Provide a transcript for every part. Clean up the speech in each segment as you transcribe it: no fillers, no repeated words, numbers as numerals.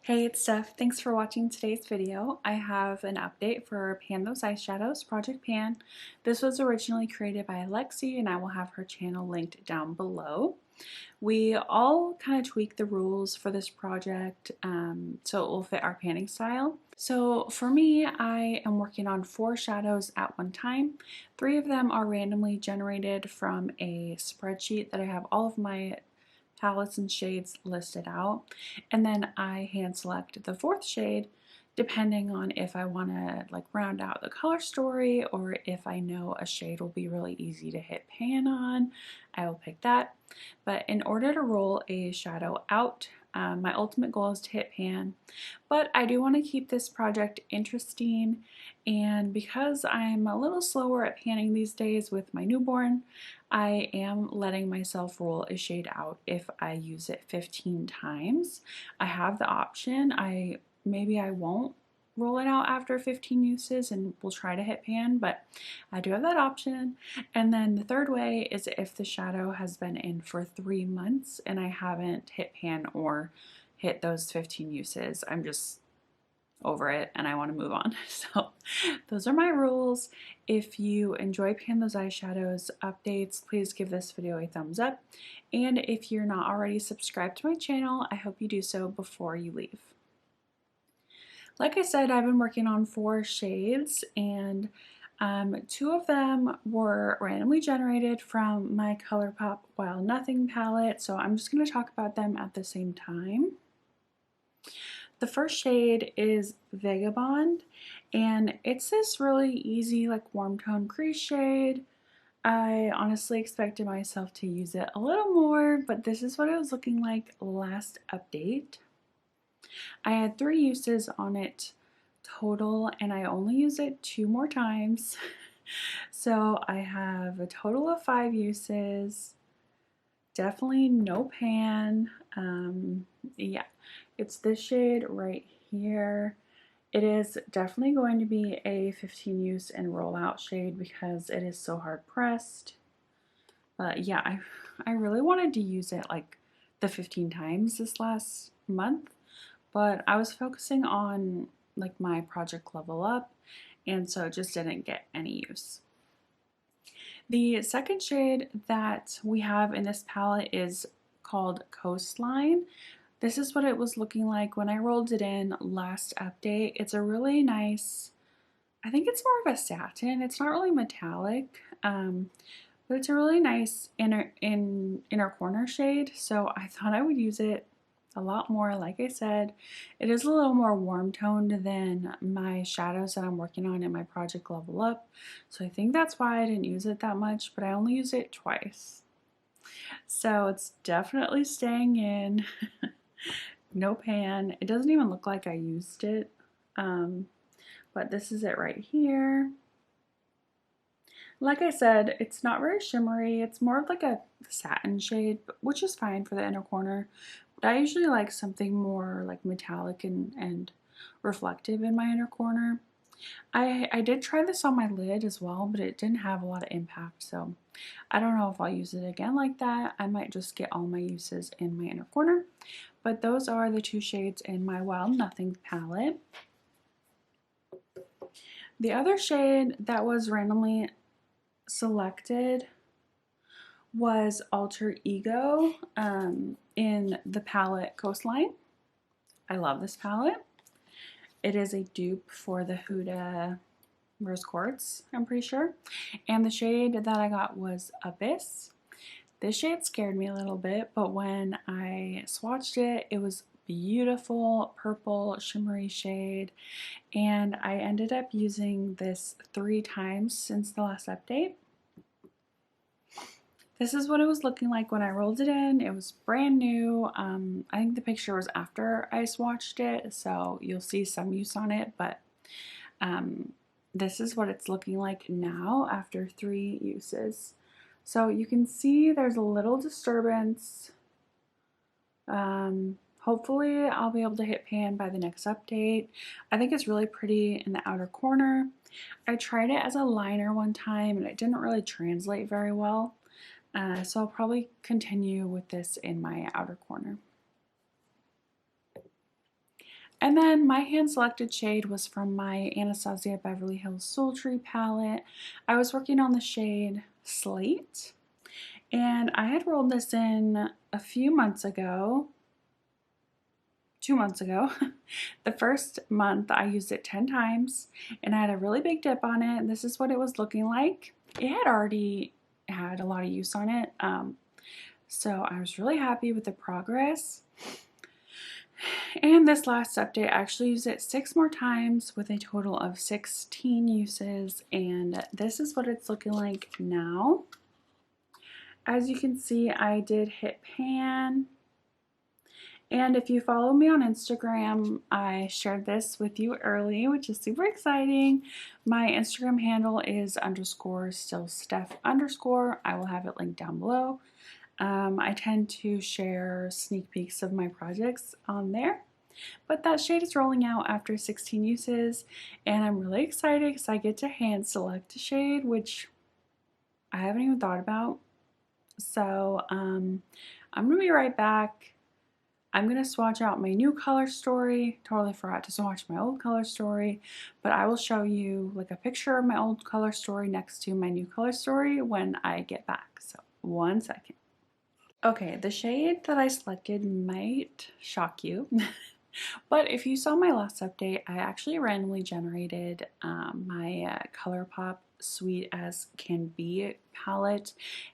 Hey, it's Steph. Thanks for watching today's video. I have an update for Pan Those Eyeshadows, Project Pan. This was originally created by Alexi, and I will have her channel linked down below. We all kind of tweak the rules for this project so it will fit our panning style. So for me, I am working on 4 shadows at one time. 3 of them are randomly generated from a spreadsheet that I have all of my palettes and shades listed out, and then I hand select the 4th shade depending on if I want to like round out the color story or if I know a shade will be really easy to hit pan on, I will pick that. But in order to roll a shadow out, my ultimate goal is to hit pan, but I do want to keep this project interesting, and because I'm a little slower at panning these days with my newborn, I am letting myself roll a shade out if I use it 15 times. I have the option. Maybe I won't roll it out after 15 uses and we'll try to hit pan, but I do have that option. And then the third way is if the shadow has been in for 3 months and I haven't hit pan or hit those 15 uses. I'm just over it and I want to move on. So those are my rules. If you enjoy Pan Those Eyeshadows updates, please give this video a thumbs up. And if you're not already subscribed to my channel, I hope you do so before you leave. Like I said, I've been working on 4 shades, and 2 of them were randomly generated from my ColourPop Wild Nothing palette, so I'm just going to talk about them at the same time. The first shade is Vagabond, and it's this really easy like warm tone crease shade. I honestly expected myself to use it a little more, but this is what it was looking like last update. I had 3 uses on it total, and I only used it 2 more times. So I have a total of 5 uses. Definitely no pan. Yeah, it's this shade right here. It is definitely going to be a 15 use and roll out shade because it is so hard pressed. But yeah, I really wanted to use it like the 15 times this last month, but I was focusing on like my project level up, and so it just didn't get any use. The second shade that we have in this palette is called Coastline. This is what it was looking like when I rolled it in last update. It's a really nice, I think it's more of a satin. It's not really metallic, but it's a really nice inner corner shade. So I thought I would use it a lot more. Like I said, it is a little more warm toned than my shadows that I'm working on in my project level up. So I think that's why I didn't use it that much, but I only use it twice. So it's definitely staying in. No pan. It doesn't even look like I used it, but this is it right here. Like I said, it's not very shimmery. It's more of like a satin shade, which is fine for the inner corner. But I usually like something more like metallic and reflective in my inner corner. I did try this on my lid as well, but it didn't have a lot of impact, so I don't know if I'll use it again like that. I might just get all my uses in my inner corner. But those are the 2 shades in my Wild Nothing palette. The other shade that was randomly selected was Alter Ego in the palette Coastline. I love this palette. It is a dupe for the Huda Rose Quartz, I'm pretty sure. And the shade that I got was Abyss. This shade scared me a little bit, but when I swatched it, it was beautiful purple shimmery shade, and I ended up using this 3 times since the last update. This is what it was looking like when I rolled it in. It was brand new. I think the picture was after I swatched it, so you'll see some use on it, but this is what it's looking like now after 3 uses. So you can see there's a little disturbance. Hopefully I'll be able to hit pan by the next update. I think it's really pretty in the outer corner. I tried it as a liner one time and it didn't really translate very well. So I'll probably continue with this in my outer corner. And then my hand selected shade was from my Anastasia Beverly Hills Sultry palette. I was working on the shade Slate, and I had rolled this in a few months ago, 2 months ago. The first month I used it 10 times and I had a really big dip on it. This is what it was looking like. It had already had a lot of use on it, so I was really happy with the progress. And this last update, I actually used it 6 more times with a total of 16 uses, and this is what it's looking like now. As you can see, I did hit pan, and if you follow me on Instagram, I shared this with you early, which is super exciting. My Instagram handle is _stillsteph_. I will have it linked down below. I tend to share sneak peeks of my projects on there. But that shade is rolling out after 16 uses, and I'm really excited because I get to hand select a shade, which I haven't even thought about. So I'm going to be right back. I'm going to swatch out my new color story. Totally forgot to swatch my old color story, but I will show you like a picture of my old color story next to my new color story when I get back. So 1 second. Okay, the shade that I selected might shock you. But if you saw my last update, I actually randomly generated my ColourPop Sweet as Can Be palette,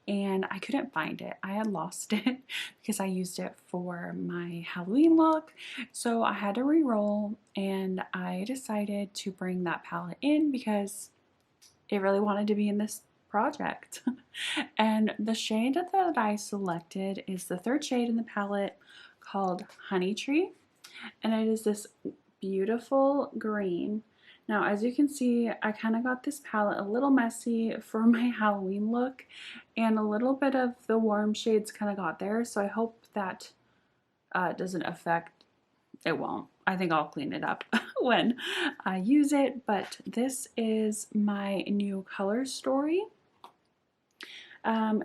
and I couldn't find it. I had lost it because I used it for my Halloween look, so I had to re-roll, and I decided to bring that palette in because it really wanted to be in this project. And the shade that I selected is the third shade in the palette called Honey Tree. And it is this beautiful green. Now, as you can see, I kind of got this palette a little messy for my Halloween look, and a little bit of the warm shades kind of got there, so I hope that doesn't affect, it won't. I think I'll clean it up when I use it, but this is my new color story.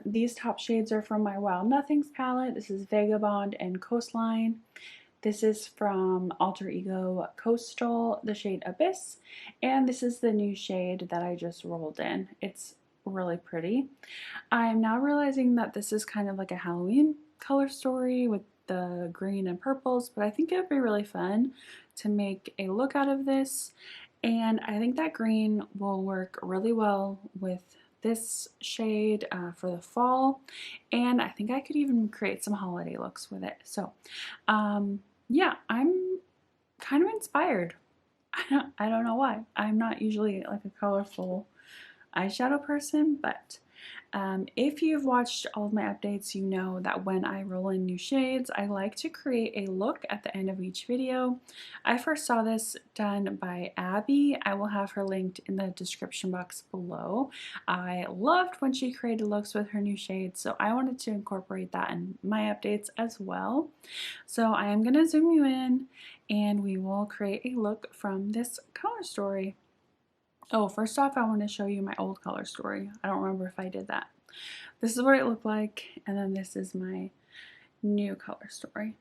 These top shades are from my Wild Nothings palette. This is Vagabond and Coastline. This is from Alter Ego Coastal, the shade Abyss, and this is the new shade that I just rolled in. It's really pretty. I'm now realizing that this is kind of like a Halloween color story with the green and purples, but I think it would be really fun to make a look out of this, and I think that green will work really well with this shade for the fall, and I think I could even create some holiday looks with it. So yeah, I'm kind of inspired. I don't know why. I'm not usually like a colorful eyeshadow person, but if you've watched all of my updates, you know that when I roll in new shades, I like to create a look at the end of each video. I first saw this done by Abby. I will have her linked in the description box below. I loved when she created looks with her new shades, so I wanted to incorporate that in my updates as well. So I am going to zoom you in, and we will create a look from this color story. Oh, first off, I want to show you my old color story. I don't remember if I did that. This is what it looked like, and then this is my new color story.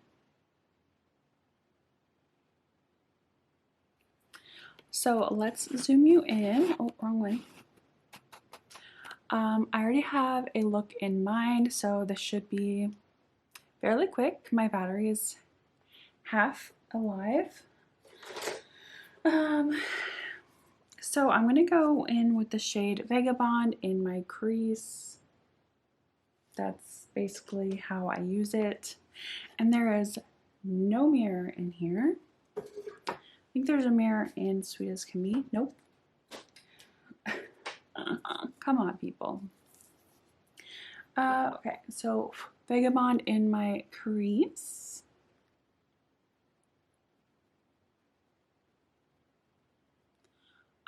So let's zoom you in. Oh, wrong way. I already have a look in mind, so this should be fairly quick. My battery is half alive. So I'm going to go in with the shade Vagabond in my crease. That's basically how I use it. And there is no mirror in here. I think there's a mirror in Sweet as Can Be. Nope. Come on, people. Okay, so Vagabond in my crease.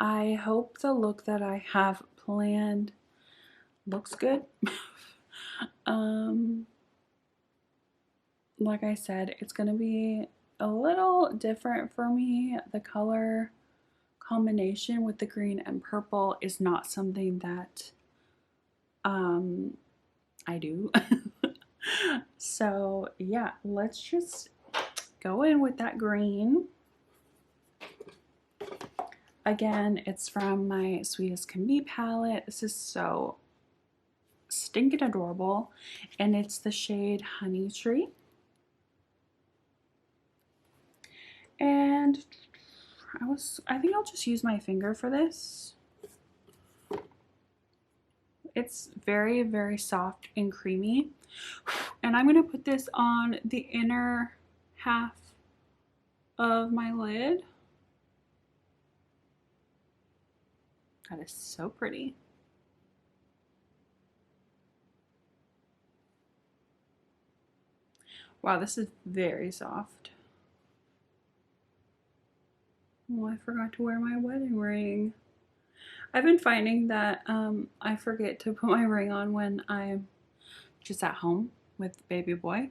I hope the look that I have planned looks good. Like I said, it's going to be a little different for me. The color combination with the green and purple is not something that I do. So yeah, let's just go in with that green. Again, it's from my Sweet as Can Be palette. This is so stinking adorable, and it's the shade Honey Tree. And I think I'll just use my finger for this. It's very, very soft and creamy. And I'm going to put this on the inner half of my lid. That is so pretty. Wow, this is very soft. Oh, I forgot to wear my wedding ring. I've been finding that I forget to put my ring on when I'm just at home with baby boy.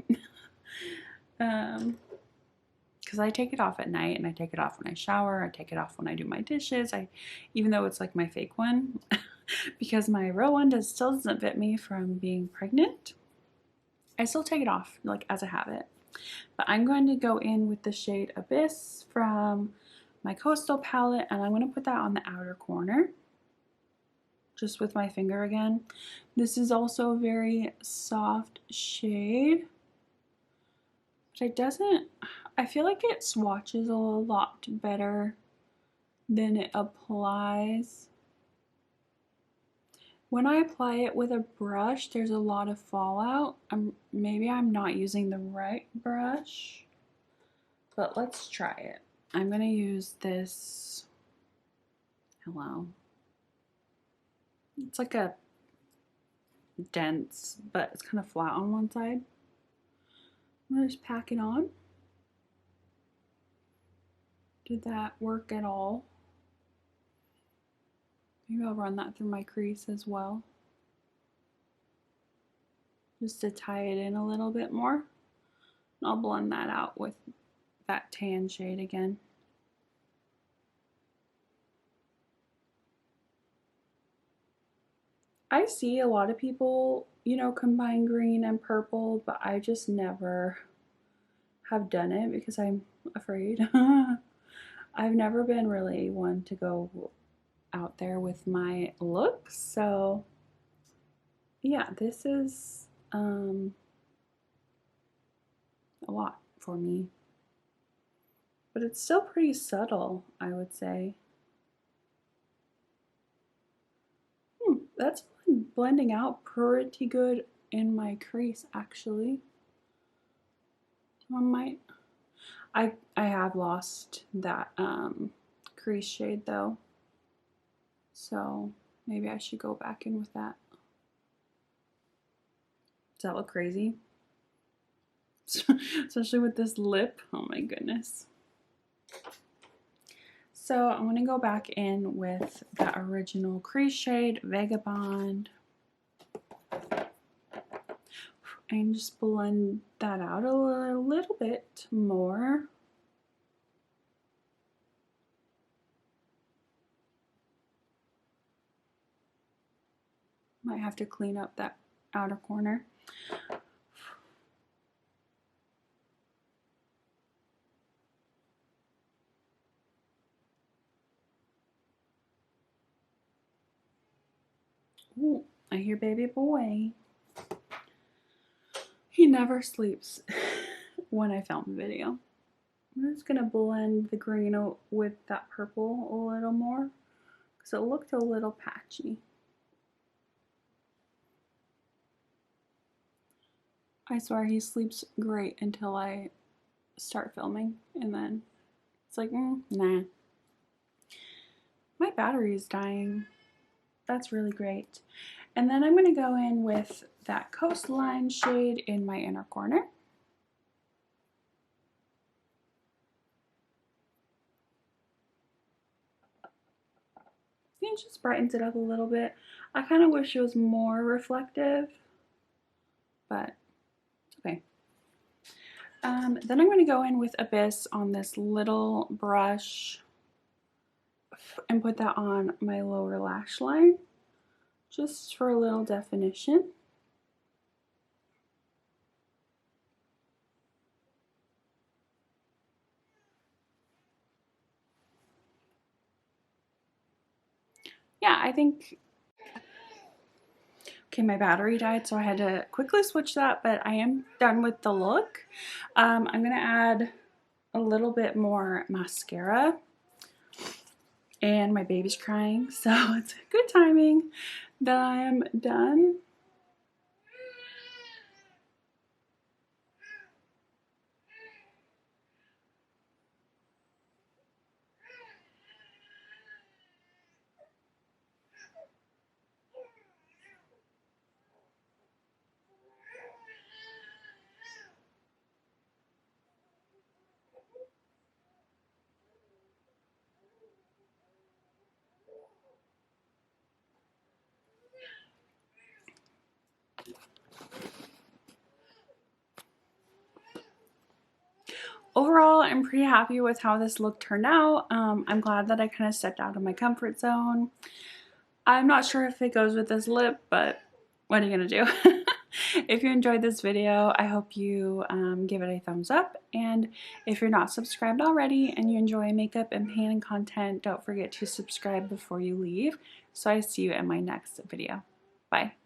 Because I take it off at night, and I take it off when I shower. I take it off when I do my dishes. Even though it's like my fake one, because my real one still doesn't fit me from being pregnant, I still take it off like as a habit. But I'm going to go in with the shade Abyss from my Coastal palette, and I'm going to put that on the outer corner, just with my finger again. This is also a very soft shade, but I feel like it swatches a lot better than it applies. When I apply it with a brush, there's a lot of fallout. Maybe I'm not using the right brush, but let's try it. I'm gonna use this, hello. It's like a dense, but it's kind of flat on one side. I'm gonna just pack it on. Did that work at all? Maybe I'll run that through my crease as well, just to tie it in a little bit more. I'll blend that out with that tan shade again. I see a lot of people, combine green and purple, but I just never have done it because I'm afraid. I've never been really one to go out there with my looks, so yeah, this is a lot for me, but it's still pretty subtle, I would say. That's blending out pretty good in my crease, actually. I have lost that crease shade though, so maybe I should go back in with that. Does that look crazy? Especially with this lip. Oh my goodness. So I'm going to go back in with that original crease shade, Vagabond, and just blend that out a little bit more. Might have to clean up that outer corner. Ooh, I hear baby boy. He never sleeps when I film a video. I'm just gonna blend the green with that purple a little more because it looked a little patchy. I swear he sleeps great until I start filming, and then it's like, nah. My battery is dying. That's really great. And then I'm going to go in with that Coastline shade in my inner corner. It just brightens it up a little bit. I kind of wish it was more reflective, but it's okay. Then I'm going to go in with Abyss on this little brush and put that on my lower lash line, just for a little definition. yeah, I think, okay, my battery died, so I had to quickly switch that, but I am done with the look. I'm gonna add a little bit more mascara, and my baby's crying, so it's good timing that I am done. Overall, I'm pretty happy with how this look turned out. I'm glad that I kind of stepped out of my comfort zone. I'm not sure if it goes with this lip, but what are you gonna do? If you enjoyed this video, I hope you give it a thumbs up. And if you're not subscribed already and you enjoy makeup and pan content, don't forget to subscribe before you leave. So I see you in my next video. Bye.